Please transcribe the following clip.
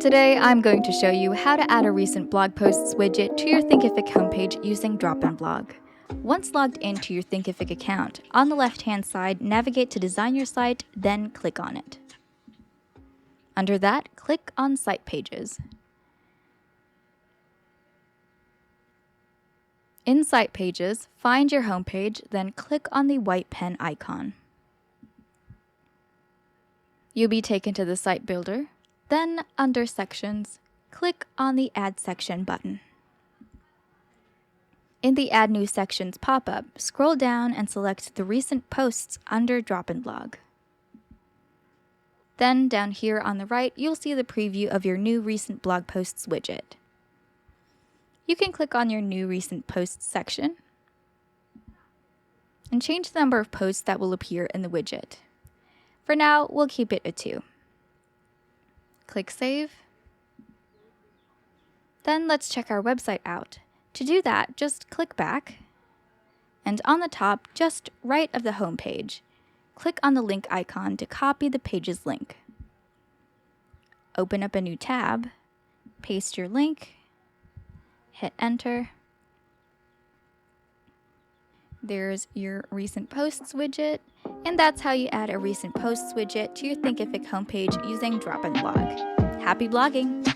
Today, I'm going to show you how to add a recent blog posts widget to your Thinkific homepage using DropInBlog. Once logged into your Thinkific account, on the left-hand side, navigate to Design Your Site, then click on it. Under that, click on Site Pages. In Site Pages, find your homepage, then click on the white pen icon. You'll be taken to the Site Builder. Then, under Sections, click on the Add Section button. In the Add New Sections pop-up, scroll down and select the Recent Posts under DropInBlog. Then, down here on the right, you'll see the preview of your new Recent Blog Posts widget. You can click on your New Recent Posts section and change the number of posts that will appear in the widget. For now, we'll keep it at 2. Click Save. Then let's check our website out. To do that, just click back, and on the top, just right of the home page, click on the link icon to copy the page's link. Open up a new tab, paste your link, hit Enter. There's your Recent Posts widget, and that's how you add a Recent Posts widget to your Thinkific homepage using DropInBlog. Happy blogging!